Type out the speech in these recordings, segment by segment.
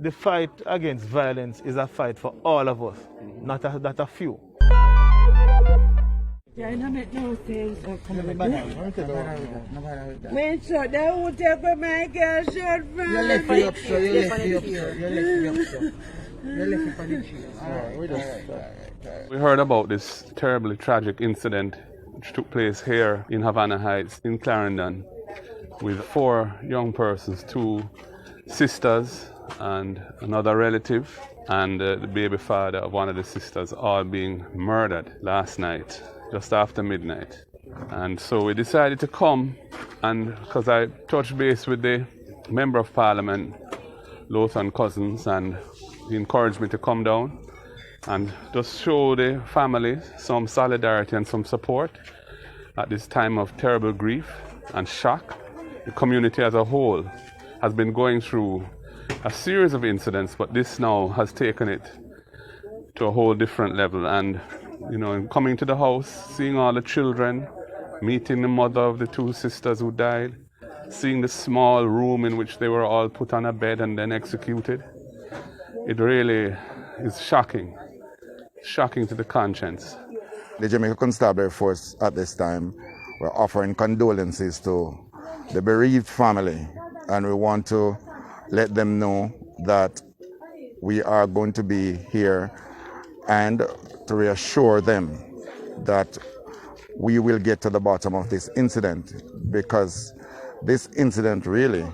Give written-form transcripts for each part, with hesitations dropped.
The fight against violence is a fight for all of us, not a few. Make sure they won't take my girl short from me. We heard about this terribly tragic incident which took place here in Havana Heights in Clarendon with 4 young persons, 2 sisters and another relative, and the baby father of one of the sisters, all being murdered last night, just after midnight. And so we decided to come, and because I touched base with the Member of Parliament, Lothan Cousins, and he encouraged me to come down and just show the family some solidarity and some support at this time of terrible grief and shock. The community as a whole has been going through a series of incidents, but this now has taken it to a whole different level. And, you know, coming to the house, seeing all the children, meeting the mother of the 2 sisters who died, seeing the small room in which they were all put on a bed and then executed, it really is shocking to the conscience. The Jamaica Constabulary Force at this time, we're offering condolences to the bereaved family, and we want to let them know that we are going to be here and to reassure them that we will get to the bottom of this incident, because this incident really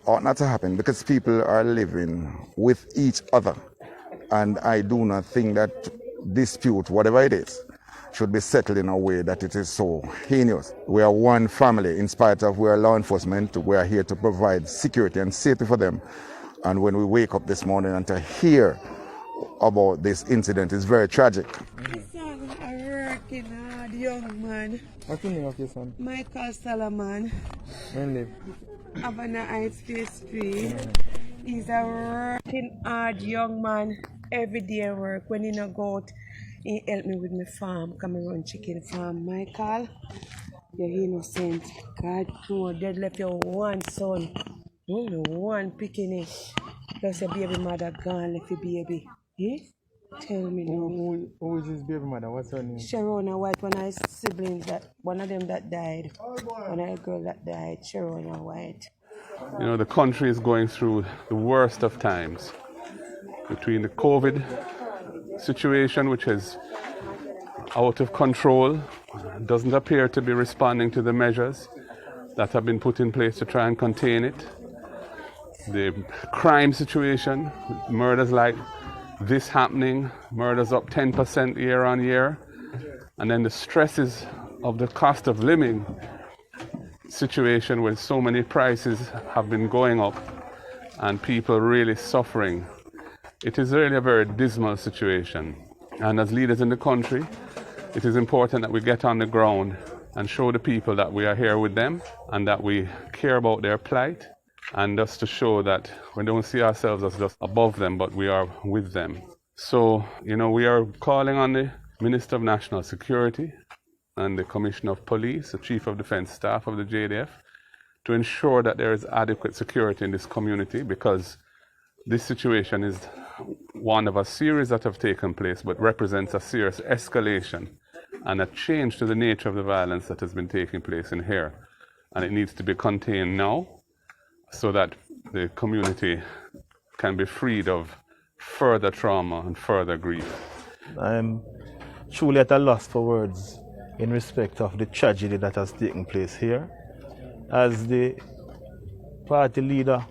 ought not to happen, because people are living with each other, and I do not think that dispute, whatever it is, should be settled in a way that it is so heinous. We are one family. In spite of we are law enforcement, we are here to provide security and safety for them. And when we wake up this morning and to hear about this incident is very tragic. Son, a working hard young man. What's the name of your son? Michael Salaman. Where live? Havana Heights Phase 3. He's a working hard young man. Every day work. When he no go out, he help me with my farm. Come and run chicken farm. Michael, you're innocent. God, no, dead left your one son. Only one picking. Plus your baby mother gone, left your baby. Eh? Tell me now. Who is his baby mother? What's her name? Sharona White, one of his siblings, one of them that died. One of the girl that died, Sharona White. You know, the country is going through the worst of times. Between the COVID situation, which is out of control, doesn't appear to be responding to the measures that have been put in place to try and contain it. The crime situation, murders like this happening, murders up 10% year on year, and then the stresses of the cost of living situation where so many prices have been going up and people really suffering. It is really a very dismal situation. And as leaders in the country, it is important that we get on the ground and show the people that we are here with them and that we care about their plight, and just to show that we don't see ourselves as just above them, but we are with them. So, you know, we are calling on the Minister of National Security and the Commissioner of Police, the Chief of Defence Staff of the JDF, to ensure that there is adequate security in this community, because this situation is one of a series that have taken place, but represents a serious escalation and a change to the nature of the violence that has been taking place in here. And it needs to be contained now so that the community can be freed of further trauma and further grief. I'm truly at a loss for words in respect of the tragedy that has taken place here. As the party leader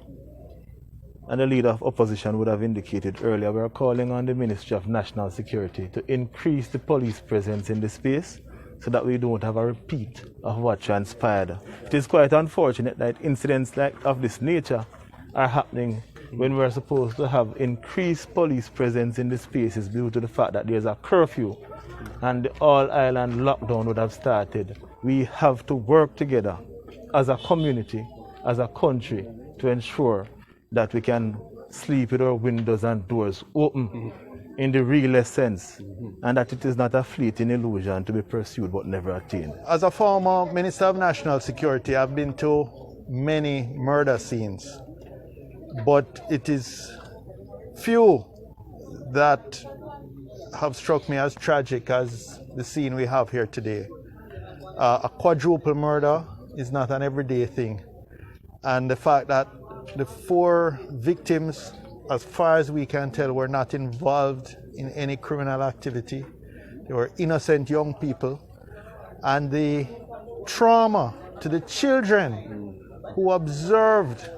and the leader of opposition would have indicated earlier, we are calling on the Ministry of National Security to increase the police presence in the space so that we don't have a repeat of what transpired. It is quite unfortunate that incidents like of this nature are happening when we are supposed to have increased police presence in the spaces due to the fact that there's a curfew and the all-island lockdown would have started. We have to work together as a community, as a country, to ensure that we can sleep with our windows and doors open in the realest sense, and that it is not a fleeting illusion to be pursued but never attained. As a former Minister of National Security, I've been to many murder scenes, but it is few that have struck me as tragic as the scene we have here today. A quadruple murder is not an everyday thing. And the fact that the 4 victims, as far as we can tell, were not involved in any criminal activity. They were innocent young people. And the trauma to the children who observed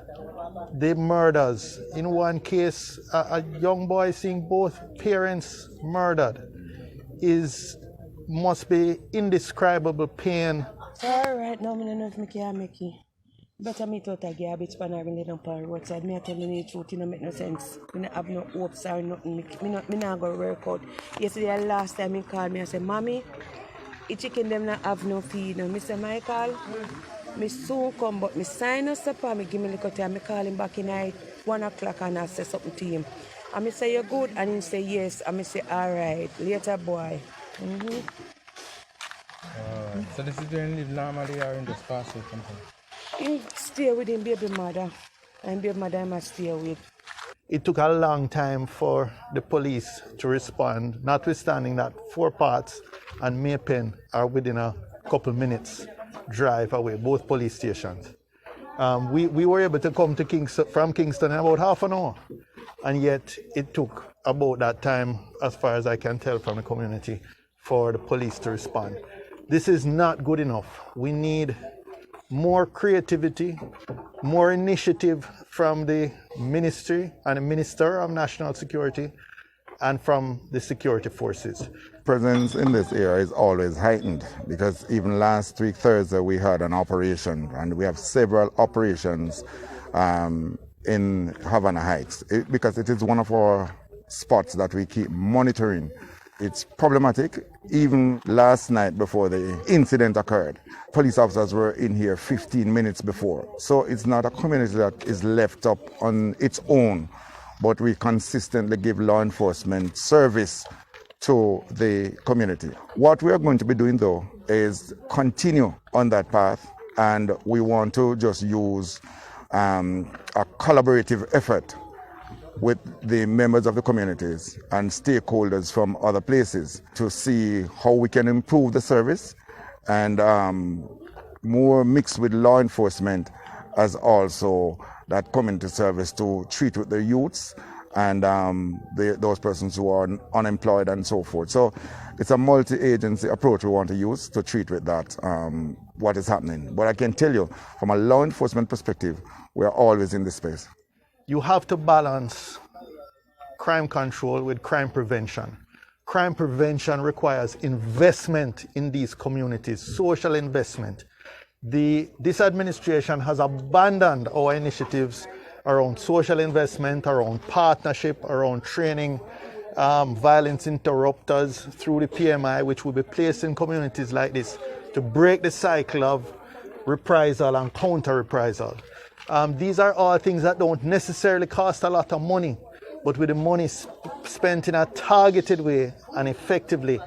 the murders. In one case, a young boy seeing both parents murdered must be indescribable pain. All right, now I don't know if I can make it. Better me thought I garbage pan or bring it down on the roadside. Me I tell you the truth, it don't make no sense. Me not have no hopes or nothing. Me not go work out. Yesterday, last time he called me, I said, Mommy, the chicken them not have no feed. Now, Mr. Michael, me soon come, but me sign us up and me give me a little time. Me call him back in at 1 o'clock and I say something to him. And me say, you good? And he say, yes. And me say, all right. Later, boy. So this is doing live normally or in this fast food company? He stay with him baby mother. And baby mother I must stay with. It took a long time for the police to respond, notwithstanding that 4 Parts and Maypen are within a couple minutes drive away, both police stations. We were able to come to from Kingston in about half an hour, and yet it took about that time, as far as I can tell from the community, for the police to respond. This is not good enough. We need more creativity, more initiative from the ministry and the Minister of National Security and from the security forces. Presence in this area is always heightened because even last week, Thursday, we had an operation, and we have several operations in Havana Heights because it is one of our spots that we keep monitoring. It's problematic. Even last night before the incident occurred, police officers were in here 15 minutes before. So it's not a community that is left up on its own, but we consistently give law enforcement service to the community. What we are going to be doing though is continue on that path, and we want to just use a collaborative effort with the members of the communities and stakeholders from other places to see how we can improve the service, and more mixed with law enforcement as also that community service to treat with the youths and those persons who are unemployed and so forth. So it's a multi-agency approach we want to use to treat with that, what is happening. But I can tell you, from a law enforcement perspective, we are always in this space. You have to balance crime control with crime prevention. Crime prevention requires investment in these communities, social investment. This administration has abandoned our initiatives around social investment, around partnership, around training, violence interrupters through the PMI, which will be placed in communities like this to break the cycle of reprisal and counter-reprisal. These are all things that don't necessarily cost a lot of money, but with the money spent in a targeted way and effectively,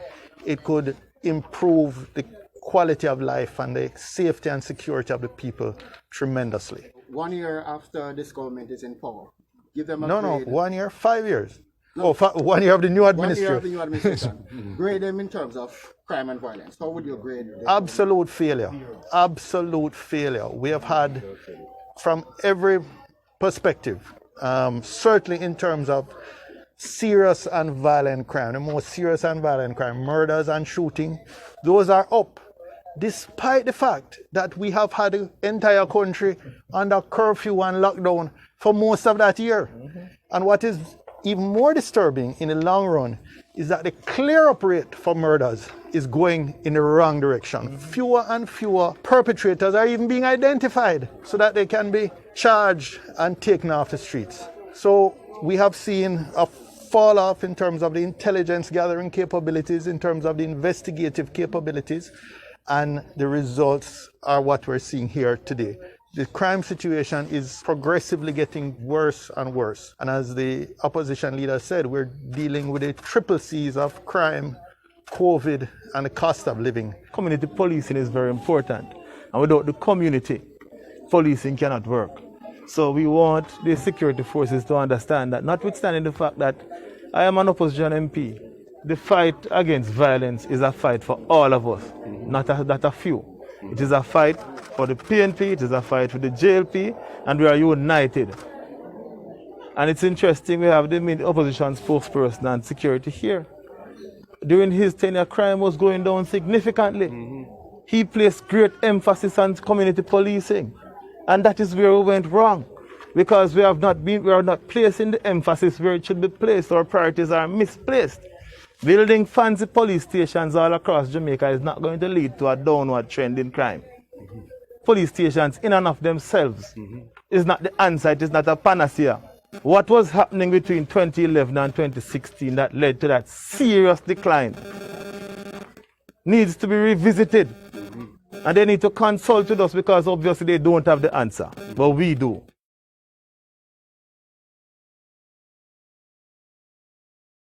it could improve the quality of life and the safety and security of the people tremendously. 1 year after this government is in power, give them a No, grade. 1 year, 5 years. No. 1 year of the new 1 administration. year of the new administration. Grade them in terms of crime and violence. How would you grade them? Absolute failure. Absolute failure. We have had, from every perspective, certainly in terms of serious and violent crime, the most serious and violent crime, murders and shooting, those are up, despite the fact that we have had the entire country under curfew and lockdown for most of that year. And what is even more disturbing in the long run is that the clear-up rate for murders is going in the wrong direction. Fewer and fewer perpetrators are even being identified so that they can be charged and taken off the streets. So we have seen a fall off in terms of the intelligence gathering capabilities, in terms of the investigative capabilities, and the results are what we're seeing here today. The crime situation is progressively getting worse and worse. And as the opposition leader said, we're dealing with the triple C's of crime, COVID, and the cost of living. Community policing is very important. And without the community policing cannot work. So we want the security forces to understand that, notwithstanding the fact that I am an opposition MP, the fight against violence is a fight for all of us, not a few. It is a fight for the PNP, it is a fight for the JLP, and we are united. And it's interesting, we have the opposition spokesperson and security here. During his tenure, crime was going down significantly. He placed great emphasis on community policing. And that is where we went wrong. Because we are not placing the emphasis where it should be placed. Our priorities are misplaced. Building fancy police stations all across Jamaica is not going to lead to a downward trend in crime. Police stations in and of themselves is not the answer, it is not a panacea. What was happening between 2011 and 2016 that led to that serious decline needs to be revisited. And they need to consult with us because obviously they don't have the answer, but we do.